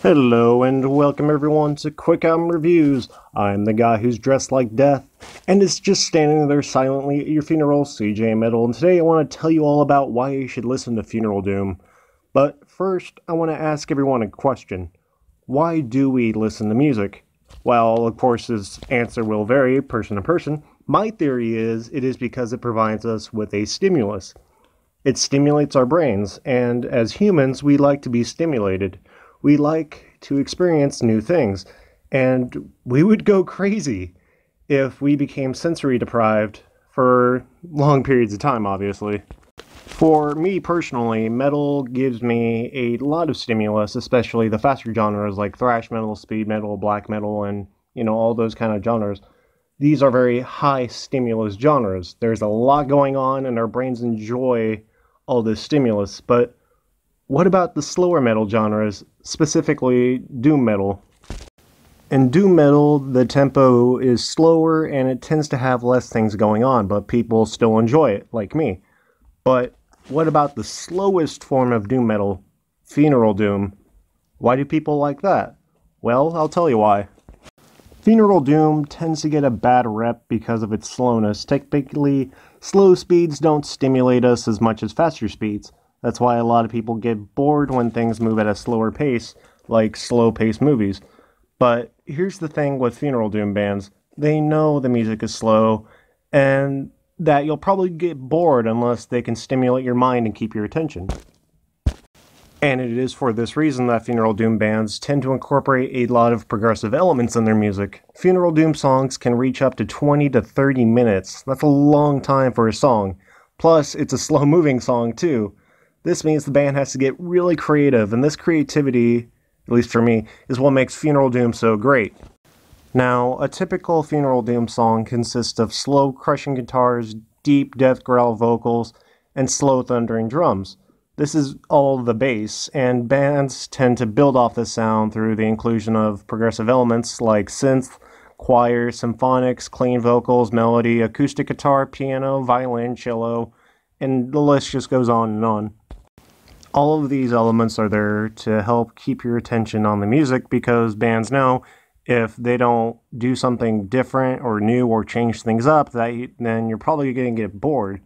Hello and welcome everyone to Quick Album Reviews. I'm the guy who's dressed like death and is just standing there silently at your funeral, CJ Metal, and today I want to tell you all about why you should listen to Funeral Doom. But first, I want to ask everyone a question. Why do we listen to music? Well, of course, this answer will vary person to person. My theory is it is because it provides us with a stimulus. It stimulates our brains, and as humans, we like to be stimulated. We like to experience new things, and we would go crazy if we became sensory deprived for long periods of time, obviously. For me personally, metal gives me a lot of stimulus, especially the faster genres like thrash metal, speed metal, black metal, and all those kind of genres. These are very high stimulus genres. There's a lot going on and our brains enjoy all this stimulus, but what about the slower metal genres, specifically doom metal? In doom metal, the tempo is slower and it tends to have less things going on, but people still enjoy it, like me. But what about the slowest form of doom metal, funeral doom? Why do people like that? Well, I'll tell you why. Funeral doom tends to get a bad rep because of its slowness. Typically, slow speeds don't stimulate us as much as faster speeds. That's why a lot of people get bored when things move at a slower pace, like slow-paced movies. But here's the thing with funeral doom bands. They know the music is slow, and that you'll probably get bored unless they can stimulate your mind and keep your attention. And it is for this reason that funeral doom bands tend to incorporate a lot of progressive elements in their music. Funeral doom songs can reach up to 20 to 30 minutes. That's a long time for a song. Plus, it's a slow-moving song, too. This means the band has to get really creative, and this creativity, at least for me, is what makes Funeral Doom so great. Now, a typical Funeral Doom song consists of slow, crushing guitars, deep, death growl vocals, and slow, thundering drums. This is all the bass, and bands tend to build off this sound through the inclusion of progressive elements like synth, choir, symphonics, clean vocals, melody, acoustic guitar, piano, violin, cello, and the list just goes on and on. All of these elements are there to help keep your attention on the music because bands know if they don't do something different or new or change things up, then you're probably going to get bored.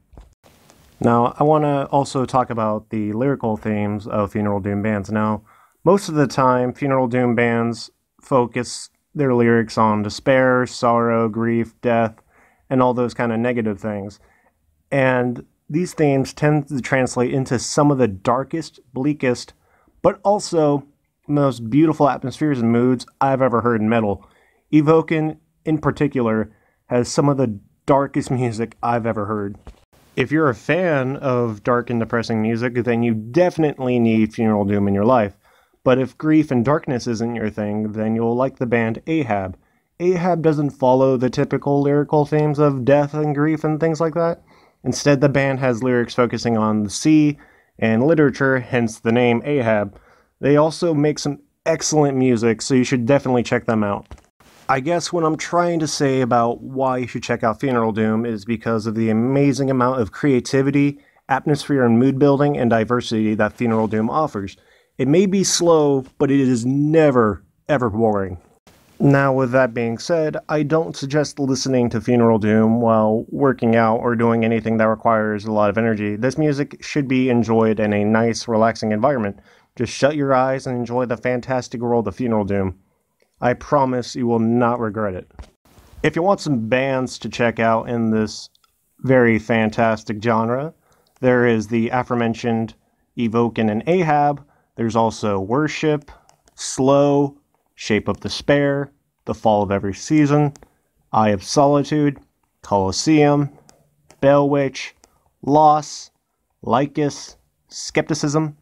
Now, I want to also talk about the lyrical themes of funeral doom bands. Now, most of the time, funeral doom bands focus their lyrics on despair, sorrow, grief, death, and all those kind of negative things. And these themes tend to translate into some of the darkest, bleakest, but also most beautiful atmospheres and moods I've ever heard in metal. Evoken, in particular, has some of the darkest music I've ever heard. If you're a fan of dark and depressing music, then you definitely need Funeral Doom in your life. But if grief and darkness isn't your thing, then you'll like the band Ahab. Ahab doesn't follow the typical lyrical themes of death and grief and things like that. Instead, the band has lyrics focusing on the sea and literature, hence the name Ahab. They also make some excellent music, so you should definitely check them out. I guess what I'm trying to say about why you should check out Funeral Doom is because of the amazing amount of creativity, atmosphere, and mood building and diversity that Funeral Doom offers. It may be slow, but it is never, ever boring. Now, with that being said, I don't suggest listening to Funeral Doom while working out or doing anything that requires a lot of energy. This music should be enjoyed in a nice, relaxing environment. Just shut your eyes and enjoy the fantastic world of Funeral Doom. I promise you will not regret it. If you want some bands to check out in this very fantastic genre, there is the aforementioned Evoken and Ahab. There's also Worship, Slow, Shape of Despair, The Fall of Every Season, Eye of Solitude, Colosseum, Bellwitch, Loss, Lycus, Skepticism,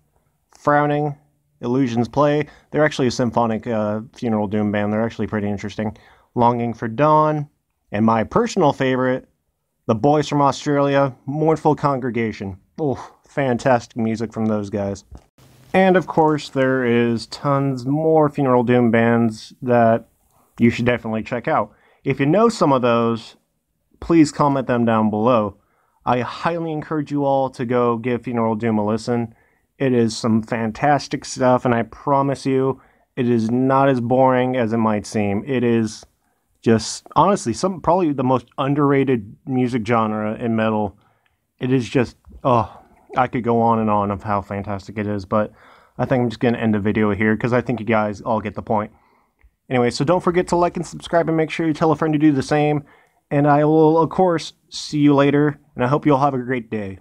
Frowning, Illusions Play. They're actually a symphonic funeral doom band. They're actually pretty interesting. Longing for Dawn, and my personal favorite, the boys from Australia, Mournful Congregation. Oh, fantastic music from those guys. And of course, there is tons more funeral doom bands that you should definitely check out. If you know some of those, please comment them down below. I highly encourage you all to go give Funeral Doom a listen. It is some fantastic stuff, and I promise you, It is not as boring as it might seem. It is just, honestly, probably the most underrated music genre in metal. It is just, oh, I could go on and on of how fantastic it is, but I think I'm just going to end the video here because I think you guys all get the point. Anyway, so don't forget to like and subscribe and make sure you tell a friend to do the same. And I will, of course, see you later, and I hope you all have a great day.